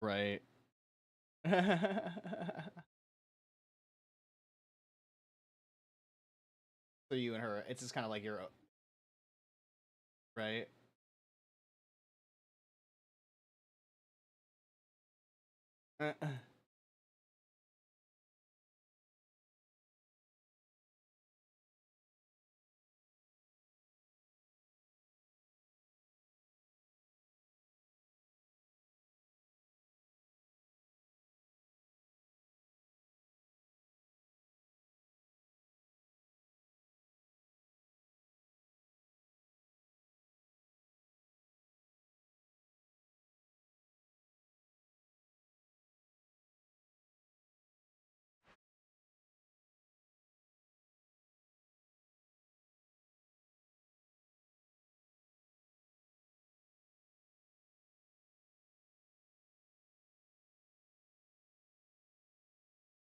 Right. So you and her, it's just kind of like you're right.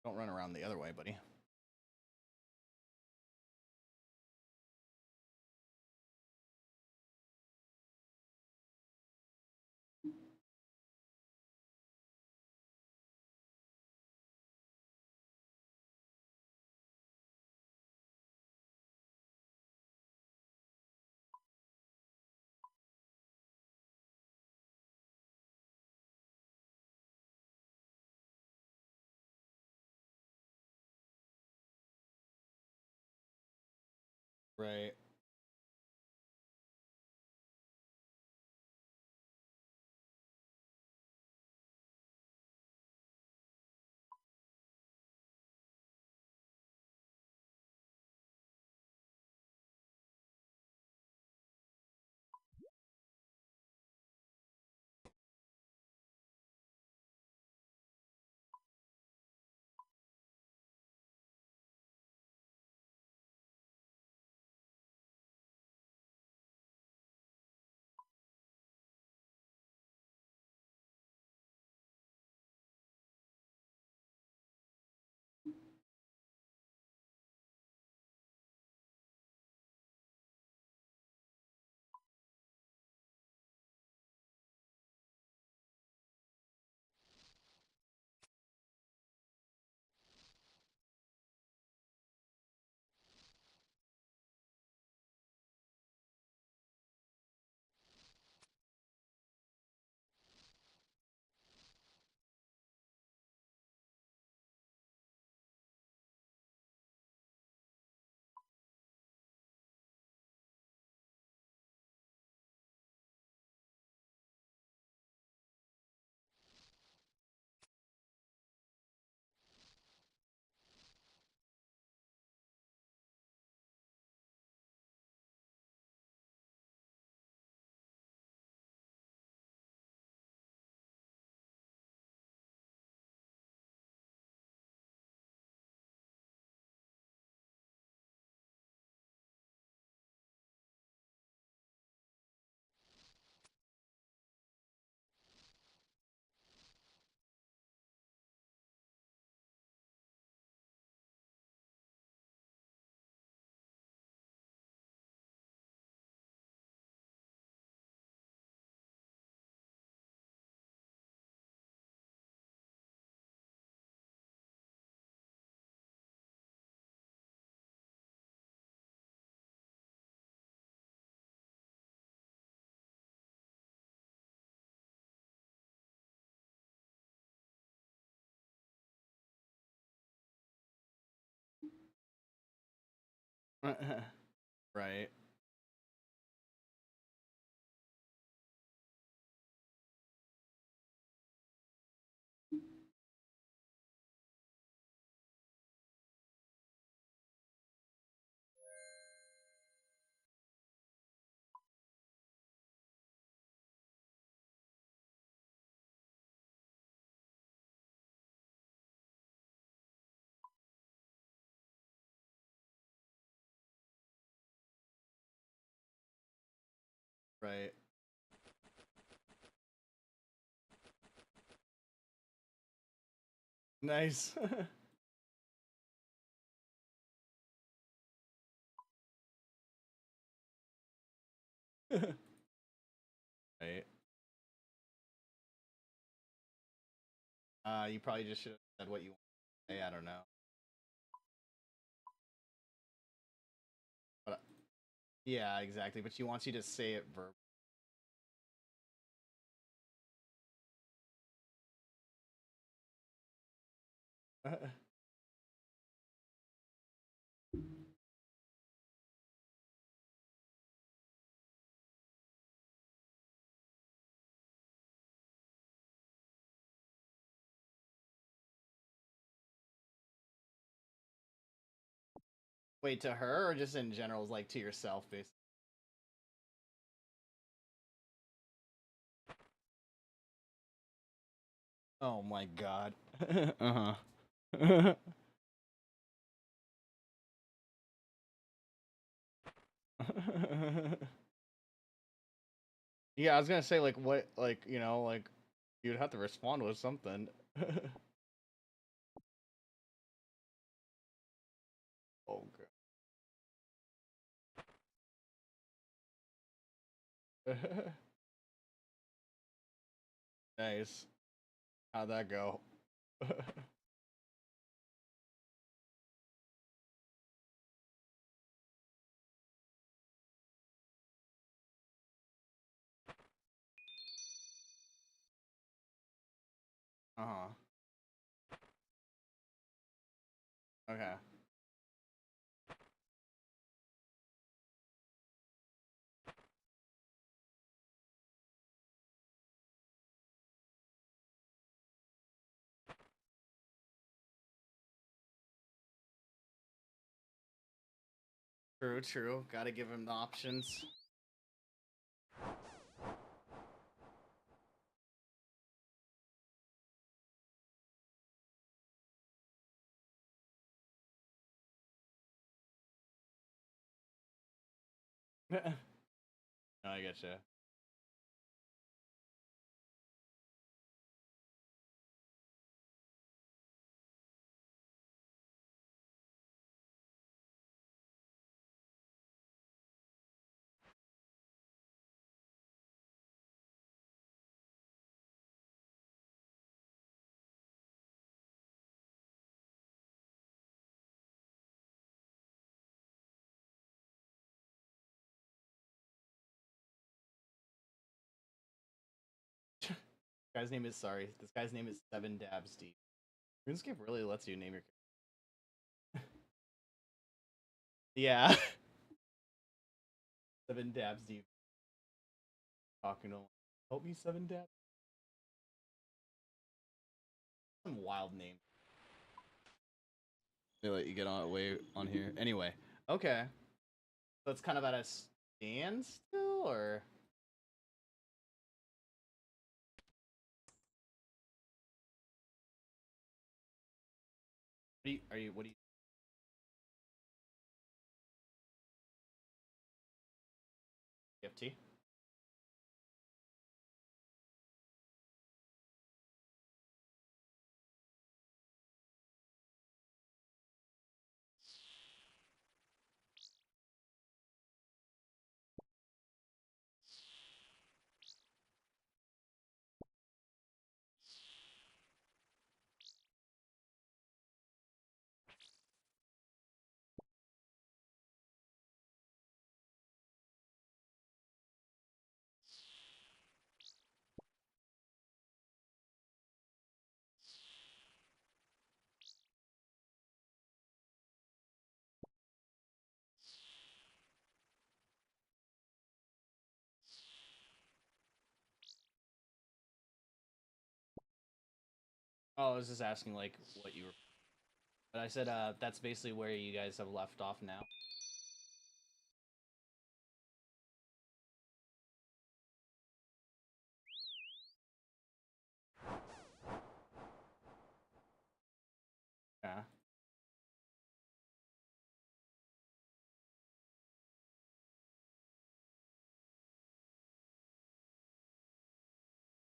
Don't run around the other way, buddy. Right. Right. Right. Nice. Right. You probably just should have said what you want to say. I don't know. But yeah, exactly. But she wants you to say it verbally. Wait, to her or just in general, like to yourself, basically? Oh my god. Uh huh. Yeah, I was gonna say like what, like like you'd have to respond with something. Oh god. Nice. How'd that go? Uh huh. Okay. True, true. Gotta give him the options. No, I getcha. Guy's name is sorry. This guy's name is Seven Dabs Deep. RuneScape really lets you name your. Yeah. Seven Dabs Deep. Talking to him. Help me, Seven Dabs. Some wild name. They let you get on way on here. Anyway, okay. So it's kind of at a standstill, or what do you FT? Oh, I was just asking like what you were. But I said that's basically where you guys have left off now. Yeah.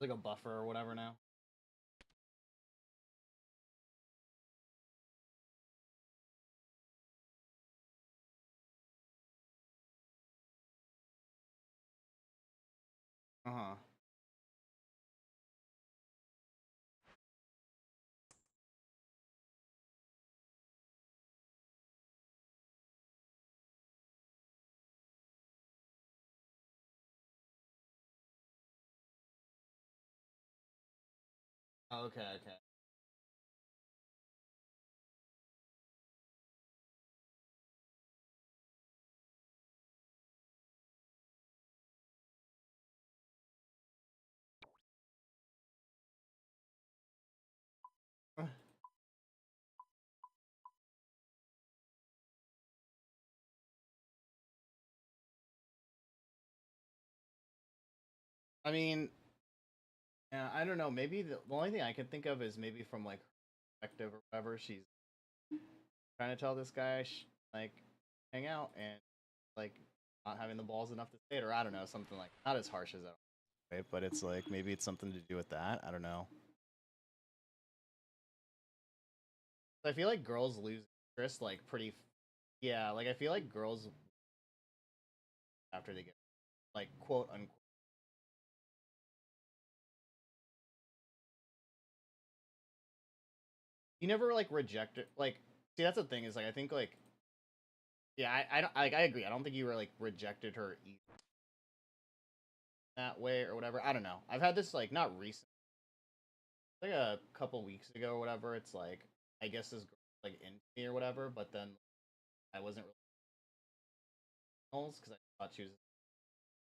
Like a buffer or whatever now. Uh huh. Okay, okay. I mean, yeah, I don't know. Maybe the only thing I can think of is maybe from like her perspective or whatever. She's trying to tell this guy like hang out and like not having the balls enough to say it, or I don't know, something like not as harsh as that. Right, but it's like maybe it's something to do with that. I don't know. I feel like girls lose interest like pretty. Yeah, like I feel like girls after they get like quote unquote. You never like reject it. Like, see, that's the thing is like I think like yeah, I don't like I agree. I don't think you were like rejected her that way or whatever. I don't know. I've had this like not recent, like a couple weeks ago or whatever. It's like I guess this girl like into me or whatever, but then I wasn't really because I thought she was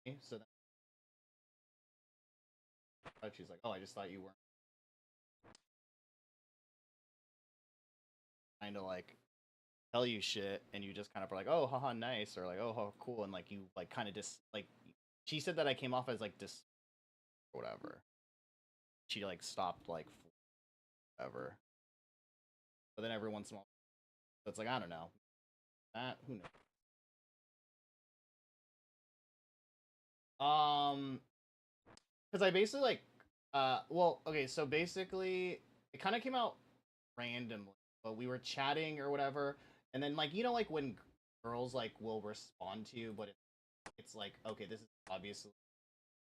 me. So then she's like, "Oh, I just thought you weren't." Kind of like tell you shit, and you just kind of are like, "Oh, haha, nice," or like, "Oh, cool," and like you like kind of just like she said that I came off as like dis or whatever. She like stopped like forever, but then every once in a while, so it's like I don't know that who knows. Because I basically like, well, okay, so basically it kind of came out randomly, but we were chatting or whatever, and then like like when girls like will respond to you, but it's like okay, this is obviously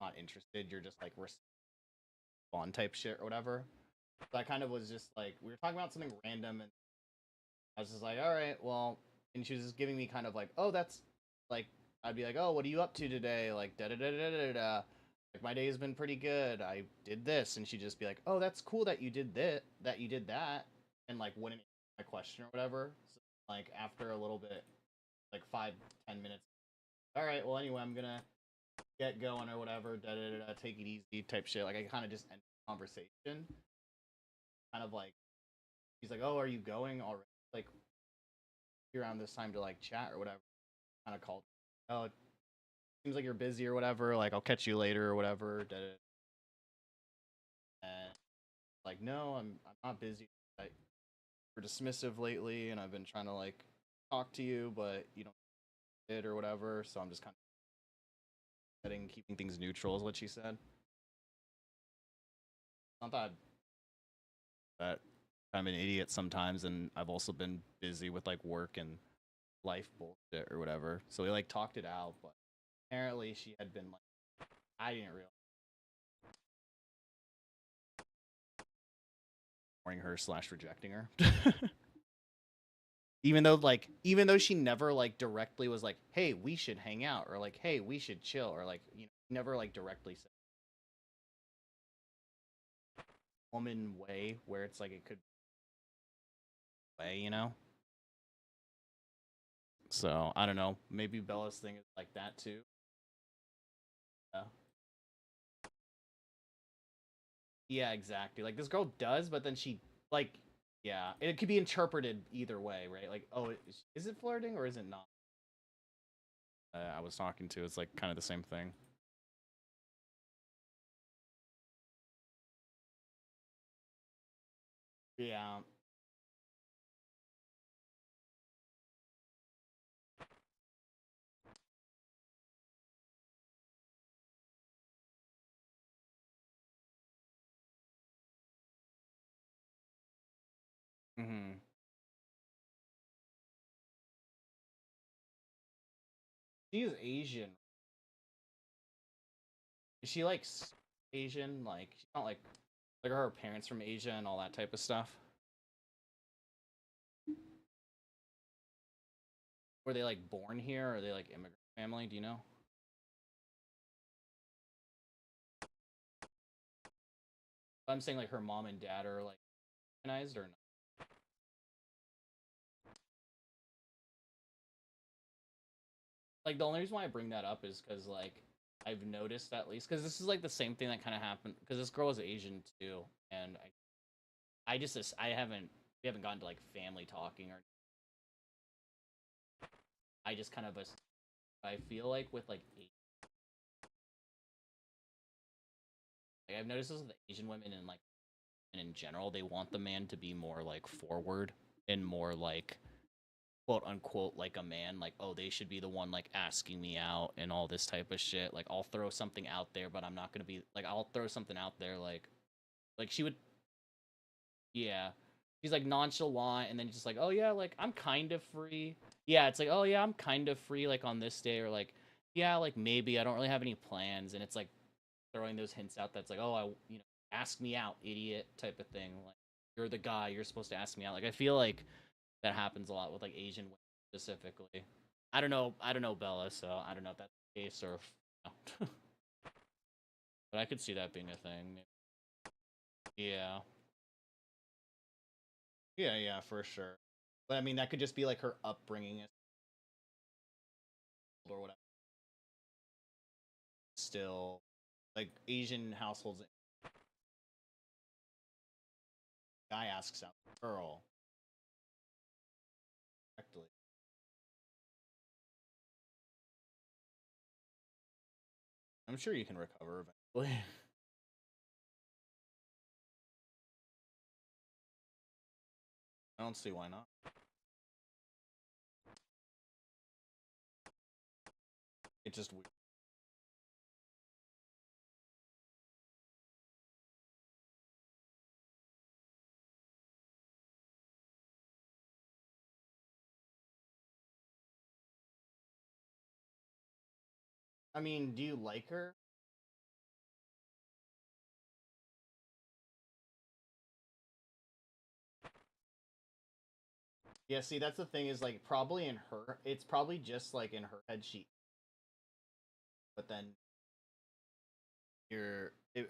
not interested. You're just like respond type shit or whatever. So I kind of was just like we were talking about something random, and I was just like, all right, well, and she was just giving me kind of like, oh, that's like, I'd be like, oh, what are you up to today? Like, da da da da da da. Like my day has been pretty good. I did this, and she'd just be like, oh, that's cool that you did that you did that, and like wouldn't answer my question or whatever. So like after a little bit, like 5-10 minutes. All right, well, anyway, I'm gonna get going or whatever. Da da da da. Take it easy, type shit. Like I kind of just end the conversation. Kind of like she's like, oh, are you going already? Like around this time to like chat or whatever. Kind of called. Oh, it seems like you're busy or whatever. Like I'll catch you later or whatever. And like no, I'm not busy. I, you're dismissive lately, and I've been trying to like talk to you, but you don't it or whatever. So I'm just kind of keeping things neutral is what she said. Not that I'm an idiot sometimes, and I've also been busy with like work and life bullshit or whatever. So we like talked it out, but apparently she had been like I didn't realize ignoring her slash rejecting her. Even though she never like directly was like, hey, we should hang out, or like, hey, we should chill, or like, never like directly said woman way where it's like it could way. So I don't know. Maybe Bella's thing is like that too. Yeah. Yeah, exactly. Like this girl does, but then she like yeah, it could be interpreted either way, right? Like, oh, is it flirting or is it not? I was talking to, it's like kind of the same thing. Yeah. Mm-hmm. She is Asian. Is she like Asian? Like she's not like are her parents from Asia and all that type of stuff? Were they like born here or are they like immigrant family? Do you know? I'm saying like her mom and dad are like organized or not. Like the only reason why I bring that up is because like I've noticed at least because this is like the same thing that kind of happened because this girl is Asian too, and I just I haven't we haven't gotten to like family talking or I just kind of I feel like with like I've noticed this with the Asian women and like and in general they want the man to be more like forward and more like quote unquote like a man, like oh they should be the one like asking me out and all this type of shit. Like I'll throw something out there but I'm not gonna be like I'll throw something out there like she would, yeah, she's like nonchalant and then just like oh yeah like I'm kind of free, yeah it's like oh yeah I'm kind of free like on this day or like yeah like maybe I don't really have any plans and it's like throwing those hints out that's like oh I you know ask me out idiot type of thing, like you're the guy you're supposed to ask me out. Like I feel like that happens a lot with like Asian women specifically. I don't know Bella, so I don't know if that's the case or if, no. But I could see that being a thing. Yeah. Yeah, yeah, for sure. But I mean, that could just be like her upbringing or whatever. Still, like Asian households, guy asks out the girl directly. I'm sure you can recover eventually. I don't see why not. It's just weird. I mean, do you like her? Yeah, see, that's the thing is like probably in her, it's probably just like in her head she, but then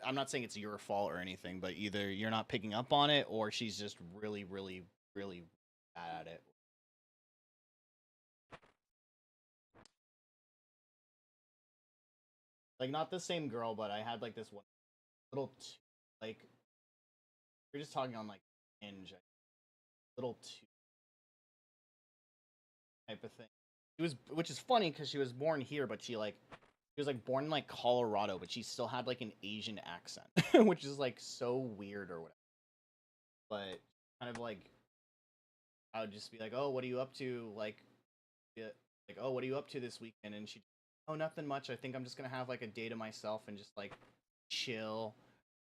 I'm not saying it's your fault or anything, but either you're not picking up on it or she's just really, really, really bad at it. Like not the same girl, but I had like this one little like we're just talking on like Hinge, little type of thing. She was, which is funny because she was born here, but she was like born in like Colorado, but she still had like an Asian accent, which is like so weird or whatever. But kind of like I would just be like, "Oh, what are you up to?" Yeah, like, "Oh, what are you up to this weekend?" And she, "Oh, nothing much. I think I'm just gonna have like a day to myself and just like chill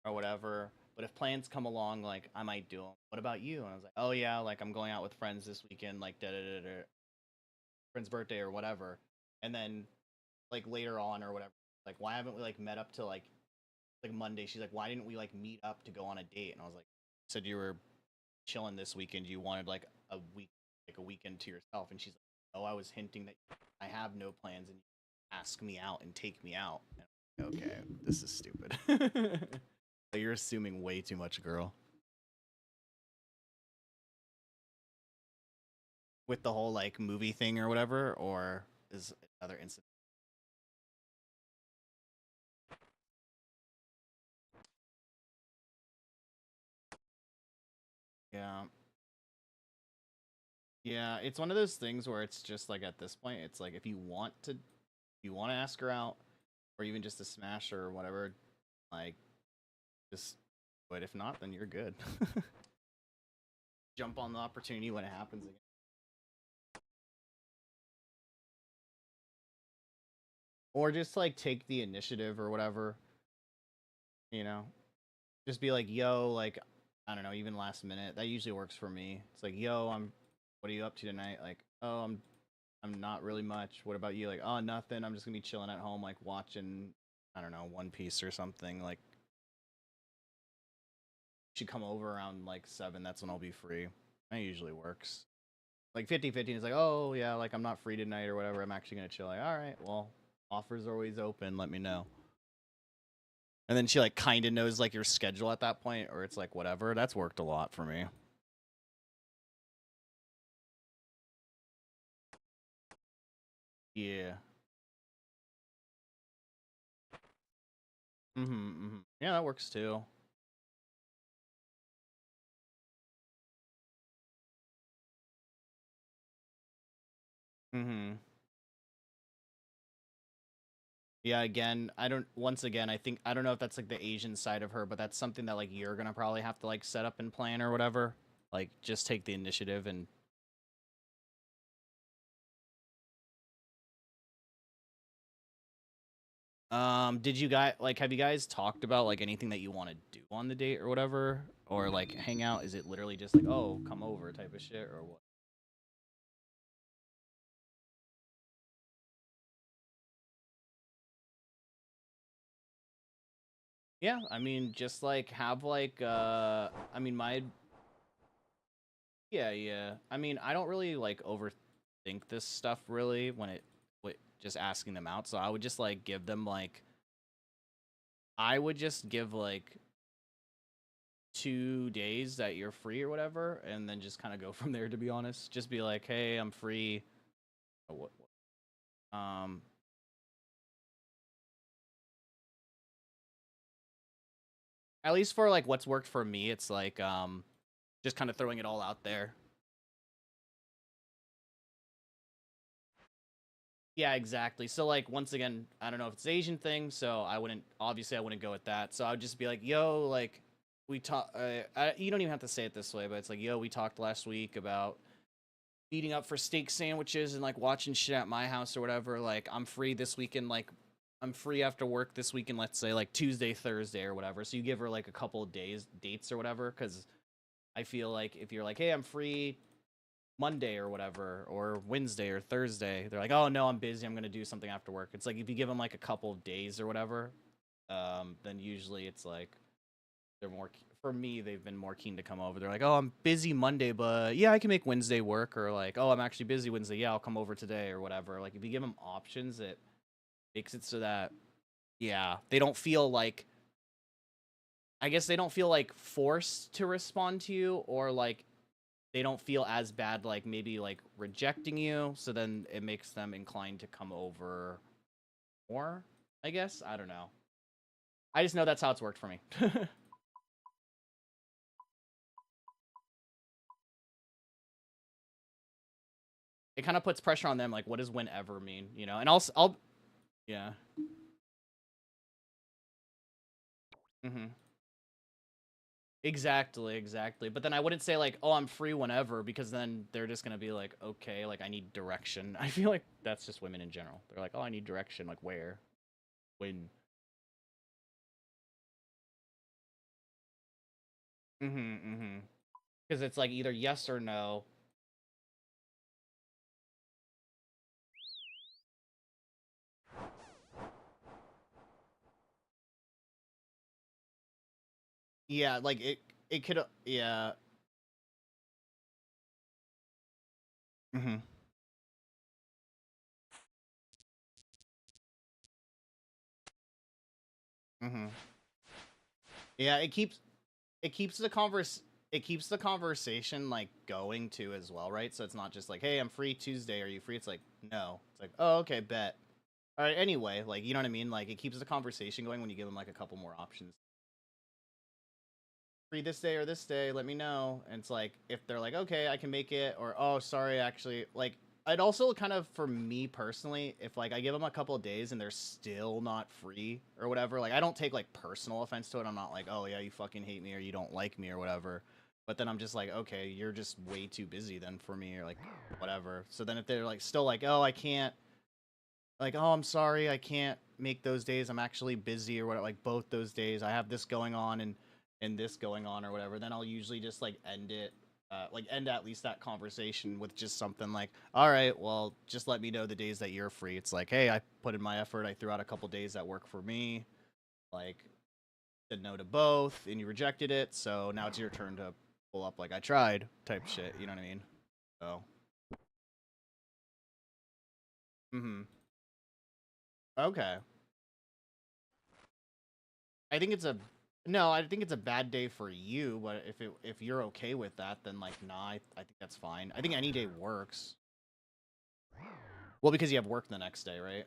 or whatever. But if plans come along, like I might do them. What about you?" And I was like, "Oh yeah, like I'm going out with friends this weekend, like da da da da, friend's birthday or whatever." And then like later on or whatever, like why haven't we like met up to like Monday? She's like, "Why didn't we like meet up to go on a date?" And I was like, "You said you were chilling this weekend. You wanted like a weekend to yourself." And she's like, "Oh, I was hinting that I have no plans and you ask me out and take me out." And I'm like, okay, this is stupid. You're assuming way too much, girl. With the whole like movie thing or whatever, or is another incident? Yeah, yeah. It's one of those things where it's just like at this point, it's like if you want to ask her out, or even just to smash her or whatever, like just. But if not, then you're good. Jump on the opportunity when it happens again. Or just like take the initiative or whatever, you know. Just be like, "Yo, like I don't know, even last minute. That usually works for me. It's like, "Yo, I'm what are you up to tonight?" Like, "Oh, I'm not really much. What about you?" Like, "Oh, nothing. I'm just going to be chilling at home like watching I don't know, One Piece or something." Like, should come over around like 7. That's when I'll be free. That usually works. Like 50-50 is like, "Oh, yeah, like I'm not free tonight or whatever. I'm actually going to chill." Like, "All right, well, offers are always open. Let me know." And then she like kind of knows like your schedule at that point, or it's like whatever. That's worked a lot for me. Yeah. Yeah, that works too. Mm-hmm. Yeah, again, I don't once again, I think I don't know if that's like the Asian side of her, but that's something that like you're gonna probably have to like set up and plan or whatever. Like just take the initiative and did you guys like have you guys talked about like anything that you want to do on the date or whatever? Or like hang out? Is it literally just like, oh, come over type of shit or what? Yeah, I mean just like have like I mean my yeah, yeah. I mean, I don't really like overthink this stuff really when it just asking them out. So I would just like give them like I would just give like 2 days that you're free or whatever, and then just kind of go from there. To be honest, just be like, hey, I'm free. What? Um, at least for like what's worked for me, it's like just kind of throwing it all out there. Yeah, exactly. So like once again, I don't know if it's an Asian thing, so I wouldn't go with that. So I would just be like, yo, like we talk. You don't even have to say it this way, but it's like, yo, we talked last week about meeting up for steak sandwiches and like watching shit at my house or whatever. Like I'm free this weekend. Like I'm free after work this weekend. Let's say like Tuesday, Thursday, or whatever. So you give her like a couple of days dates or whatever, because I feel like if you're like, hey, I'm free Monday or whatever, or Wednesday or Thursday, they're like, oh no, I'm busy. I'm gonna do something after work. It's like if you give them like a couple of days or whatever, then usually it's like they're more. For me, they've been more keen to come over. They're like, oh, I'm busy Monday, but yeah, I can make Wednesday work. Or like, oh, I'm actually busy Wednesday. Yeah, I'll come over today or whatever. Like if you give them options, it makes it so that yeah, they don't feel like. I guess they don't feel like forced to respond to you, or like they don't feel as bad like maybe like rejecting you, so then it makes them inclined to come over more, I guess. I don't know. I just know that's how it's worked for me. It kind of puts pressure on them like what does whenever mean, you know? And I'll yeah. Mhm. Exactly, exactly. But then I wouldn't say like, "Oh, I'm free whenever," because then they're just going to be like, "Okay, like I need direction." I feel like that's just women in general. They're like, "Oh, I need direction, like where? When?" Mhm, mhm. Because it's like either yes or no. Yeah, like it could yeah. Mhm. Mhm. Yeah, it keeps the conversation like going too as well, right? So it's not just like, "Hey, I'm free Tuesday. Are you free?" It's like, "No." It's like, "Oh, okay, bet." All right, anyway, like you know what I mean? Like it keeps the conversation going when you give them like a couple more options. Free this day or this day, let me know. And it's like if they're like, okay, I can make it, or oh, sorry, actually, like I'd also kind of for me personally, if like I give them a couple of days and they're still not free or whatever, like I don't take like personal offense to it. I'm not like, oh yeah, you fucking hate me or you don't like me or whatever. But then I'm just like, okay, you're just way too busy then for me or like whatever. So then if they're like still like, oh, I can't like, oh, I'm sorry, I can't make those days. I'm actually busy or whatever. Like both those days, I have this going on and this going on or whatever. Then I'll usually just like end it, like end at least that conversation with just something like, all right, well, just let me know the days that you're free. It's like, hey, I put in my effort. I threw out a couple days that work for me. Like, said no to both, and you rejected it. So now it's your turn to pull up like I tried type shit. You know what I mean? So, mm-hmm. Okay. I think it's a no. I think it's a bad day for you, but if you're okay with that, then like nah. I think that's fine. I think any day works. Well, because you have work the next day, right?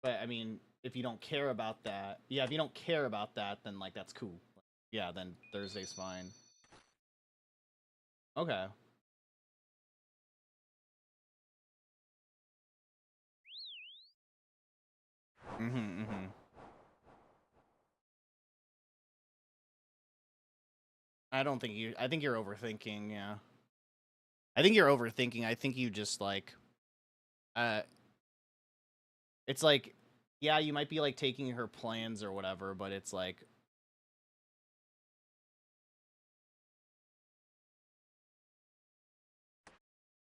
But I mean, if you don't care about that, yeah, if you don't care about that, then like that's cool. Yeah, then Thursday's fine. Okay. Mm-hmm. I don't think you. I think you're overthinking. Yeah. I think you're overthinking. I think you just like. Uh, it's like, yeah, you might be like taking her plans or whatever, but it's like,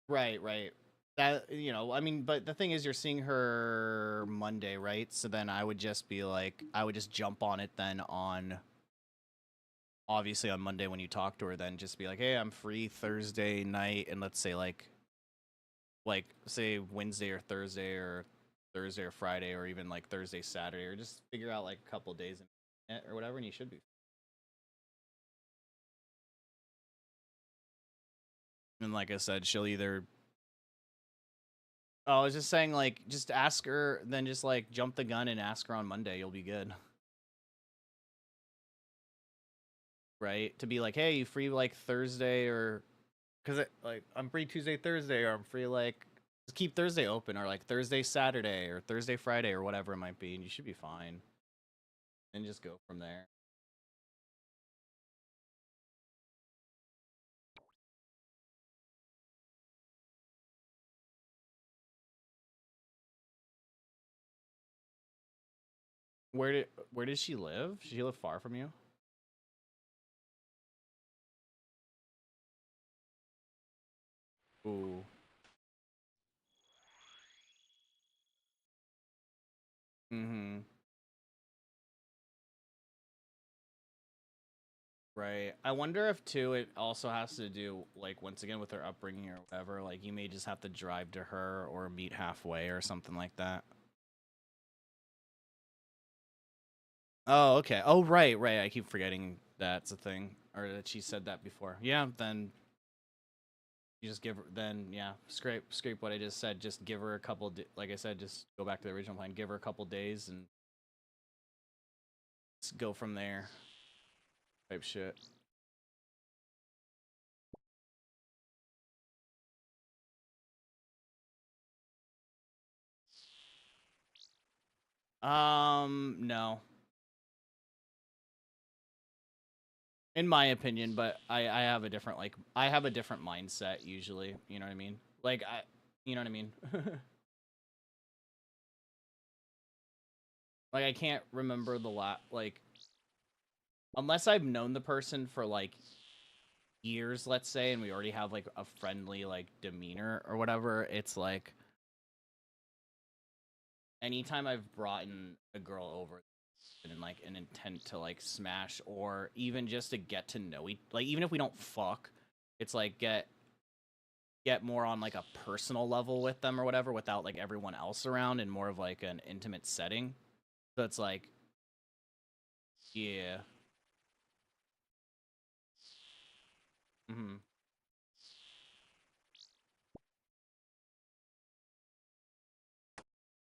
right, right. That I mean, but the thing is, you're seeing her Monday, right? So then I would just be like, I would just jump on it then on obviously on Monday when you talk to her, then just be like, hey, I'm free Thursday night, and let's say like say Wednesday or Thursday or Friday or even like Thursday, Saturday, or just figure out like a couple days or whatever, and you should be. And like I said, she'll either. Oh, I was just saying, like, just ask her, then just like jump the gun and ask her on Monday. You'll be good, right? To be like, hey, you free like Thursday or because like I'm free Tuesday, Thursday, or I'm free like just keep Thursday open, or like Thursday, Saturday, or Thursday, Friday, or whatever it might be, and you should be fine. And just go from there. Where does she live? Does she live far from you? Ooh. Mm-hmm. Right. I wonder if too it also has to do like once again with her upbringing or whatever. Like you may just have to drive to her or meet halfway or something like that. Oh, okay. Oh, right, right. I keep forgetting that's a thing, or that she said that before. Yeah, then you just give her. Then yeah, scrape what I just said. Just give her a couple. Like I said, just go back to the original plan. Give her a couple days and go from there. Type shit. No, in my opinion, but I have a different like I have a different mindset usually. You know what I mean? Like you know what I mean? Like I can't remember the like unless I've known the person for like years, let's say, and we already have like a friendly like demeanor or whatever. It's like anytime I've brought in a girl over and like an intent to like smash or even just to get to know like even if we don't fuck, it's like get more on like a personal level with them or whatever without like everyone else around and more of like an intimate setting. So it's like yeah. Hmm.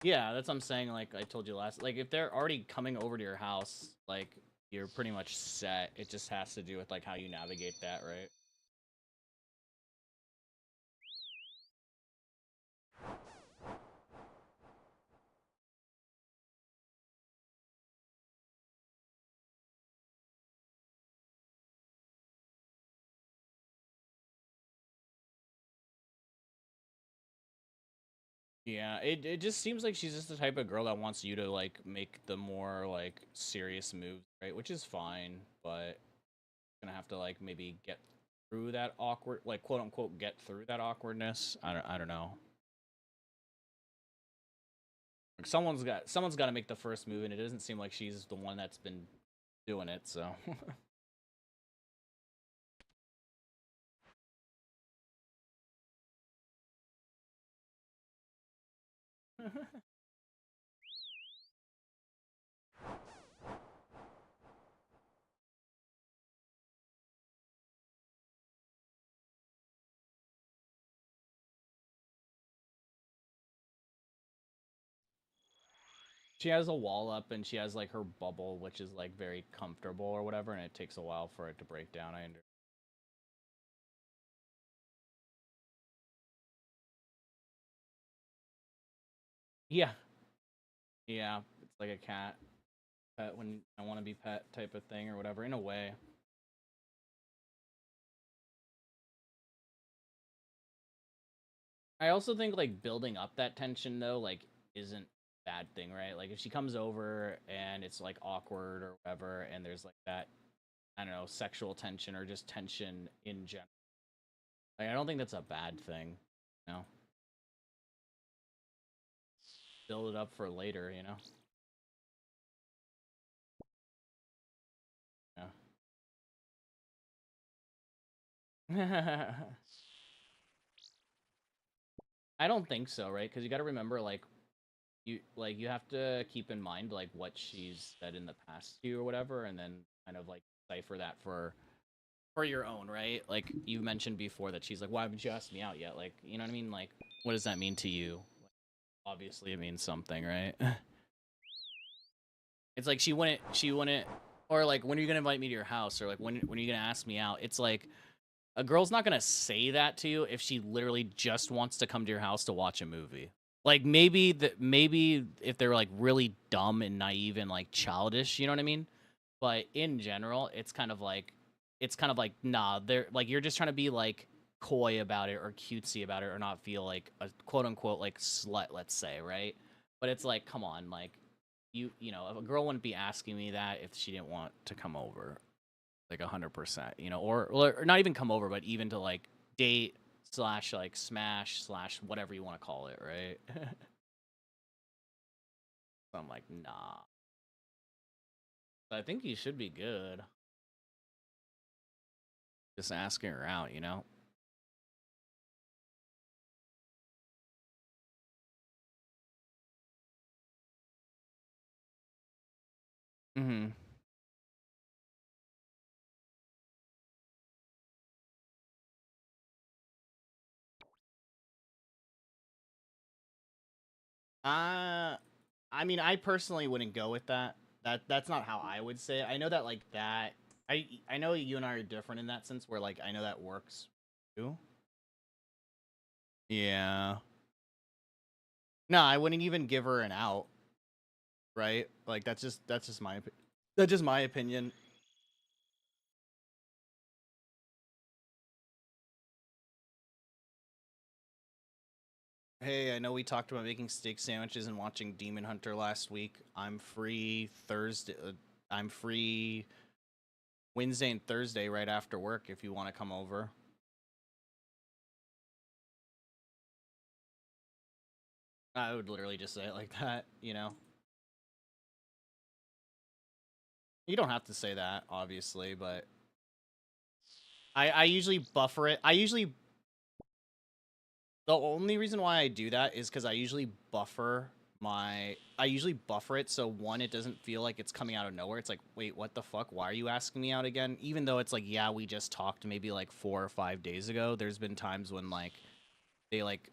Yeah, that's what I'm saying. Like I told you last, like if they're already coming over to your house, like you're pretty much set. It just has to do with like how you navigate that, right? Yeah, it just seems like she's just the type of girl that wants you to like make the more like serious moves, right? Which is fine, but gonna have to like maybe get through that awkward, like quote unquote, get through that awkwardness. I don't know. Like someone's got to make the first move, and it doesn't seem like she's the one that's been doing it. So She has a wall up and she has like her bubble, which is like very comfortable or whatever, and it takes a while for it to break down. I understand. Yeah, yeah, it's like a cat pet when I want to be pet type of thing or whatever. In a way, I also think like building up that tension though, like isn't a bad thing, right? Like if she comes over and it's like awkward or whatever, and there's like that I don't know sexual tension or just tension in general. Like I don't think that's a bad thing. You know, build it up for later. You know. I don't think so, right? Because you got to remember, you have to keep in mind like what she's said in the past to you or whatever, and then kind of like cipher that for your own, right? Like you mentioned before that she's like, "Why haven't you asked me out yet?" Like, you know what I mean? Like, what does that mean to you? Obviously, it means something, right? It's like she wouldn't, or like, when are you gonna invite me to your house, or like, when are you gonna ask me out? It's like a girl's not gonna say that to you if she literally just wants to come to your house to watch a movie. Like maybe if they're like really dumb and naive and like childish, you know what I mean? But in general, it's kind of like nah, they're like you're just trying to be like coy about it or cutesy about it or not feel like a quote unquote like slut, let's say, right? But it's like, come on, like you know, if a girl wouldn't be asking me that if she didn't want to come over like 100%, you know, or not even come over, but even to like date slash like smash slash whatever you want to call it, right? So I'm like, nah. I think you should be good. Just asking her out, you know? Mm-hmm. Uh, I mean, I personally wouldn't go with that. That's not how I would say it. I know that like that. I know you and I are different in that sense, where like I know that works too. Yeah. No, I wouldn't even give her an out, right? Like that's just that's just my opinion. Hey, I know we talked about making steak sandwiches and watching Demon Hunter last week. I'm free Thursday. I'm free Wednesday and Thursday right after work if you want to come over. I would literally just say it like that, you know? You don't have to say that, obviously, but I usually buffer it. The only reason why I do that is because I usually buffer it so one, it doesn't feel like it's coming out of nowhere. It's like, wait, what the fuck? Why are you asking me out again? Even though it's like, yeah, we just talked maybe like 4 or 5 days ago. There's been times when like they like,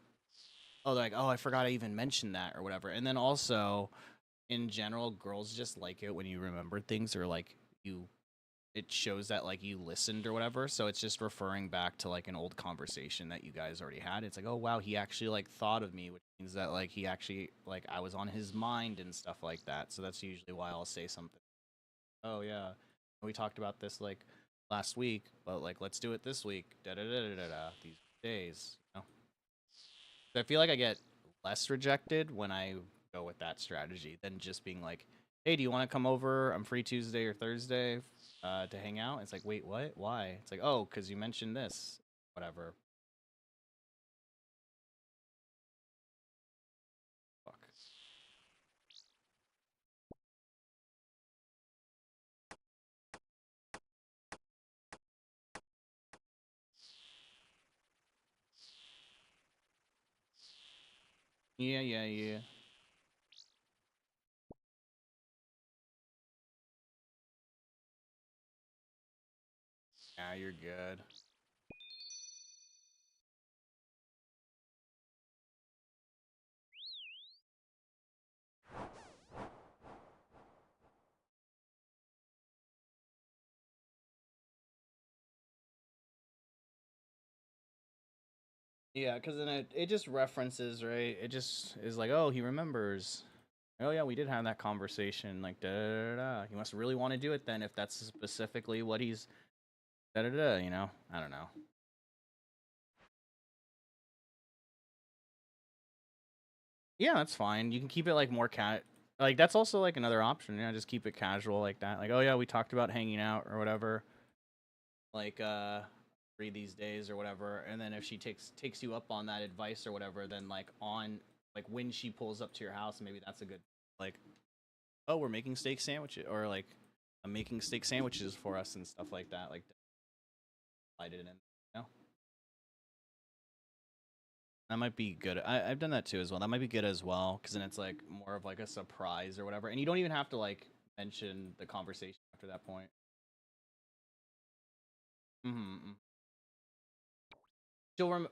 oh, they're like, oh, I forgot I even mentioned that or whatever. And then also, in general, girls just like it when you remember things or like you it shows that like you listened or whatever. So it's just referring back to like an old conversation that you guys already had. It's like, oh wow, he actually like thought of me, which means that like he actually like I was on his mind and stuff like that. So that's usually why I'll say something. Oh yeah, we talked about this like last week, but like let's do it this week. Da da da da da da. These days, you know? So I feel like I get less rejected when I go with that strategy than just being like, "Hey, do you want to come over? I'm free Tuesday or Thursday to hang out." It's like, "Wait, what? Why?" It's like, "Oh, because you mentioned this, whatever." Fuck. Yeah, yeah, yeah. Yeah, you're good. Yeah, because then it just references, right? It just is like, oh, he remembers. Oh yeah, we did have that conversation. Like da da da da. He must really want to do it then, if that's specifically what he's da da da. You know, I don't know. Yeah, that's fine. You can keep it like more like that's also like another option. Yeah, just keep it casual like that. Like, oh yeah, we talked about hanging out or whatever. Like free these days or whatever. And then if she takes you up on that advice or whatever, then like on like when she pulls up to your house, maybe that's a good like, oh, we're making steak sandwiches, or like I'm making steak sandwiches for us and stuff like that. Like I did it in, you know. That might be good. I've done that too as well. That might be good as well, because then it's like more of like a surprise or whatever, and you don't even have to like mention the conversation after that point. Mm-hmm.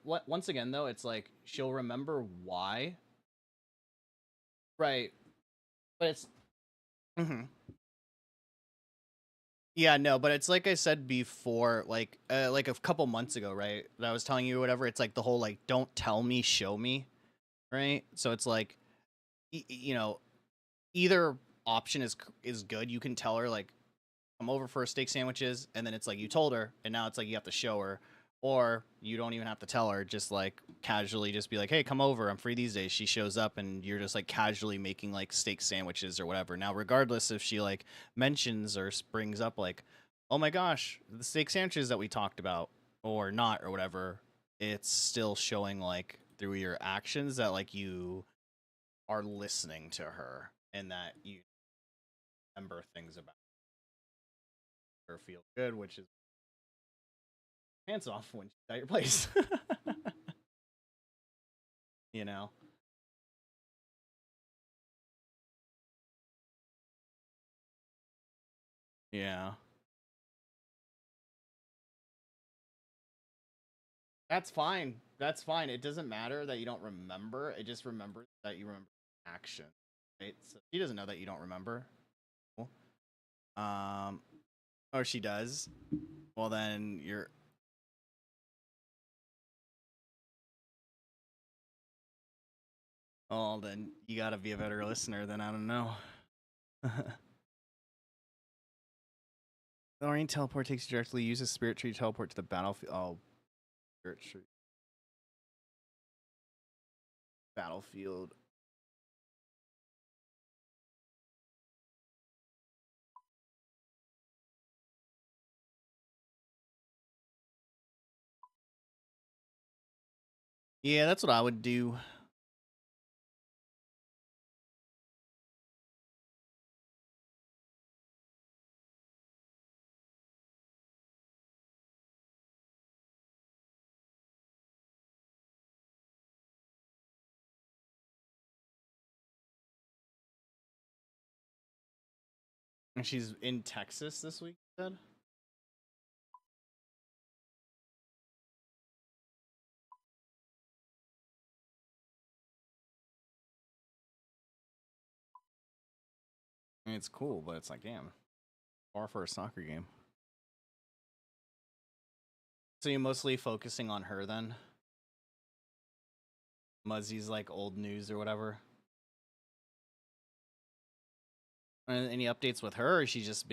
What once again though, it's like she'll remember why, right? But it's mm-hmm. Yeah, no, but it's like I said before, like a couple months ago, right? That I was telling you or whatever. It's like the whole like don't tell me, show me, right? So it's like you know, either option is good. You can tell her like come over for steak sandwiches, and then it's like you told her, and now it's like you have to show her, or you don't even have to tell her. Just like casually, just be like, "Hey, come over. I'm free these days." She shows up, and you're just like casually making like steak sandwiches or whatever. Now, regardless if she like mentions or brings up like, "Oh my gosh, the steak sandwiches that we talked about," or not or whatever, it's still showing like through your actions that like you are listening to her and that you remember things about her, feel good, which is pants off when she's at your place. you know? Yeah. That's fine. That's fine. It doesn't matter that you don't remember. It just remembers that you remember action. Right? So she doesn't know that you don't remember. Cool. Or she does. Well, then you're. Oh, then you gotta be a better listener. Then I don't know. The Orient teleport takes you directly. Use a spirit tree to teleport to the battlefield. Oh, spirit tree. Battlefield. Yeah, that's what I would do. And she's in Texas this week, you said? I mean, it's cool, but it's like, damn, far for a soccer game. So you're mostly focusing on her then? Muzzy's like old news or whatever. Any updates with her, or is she just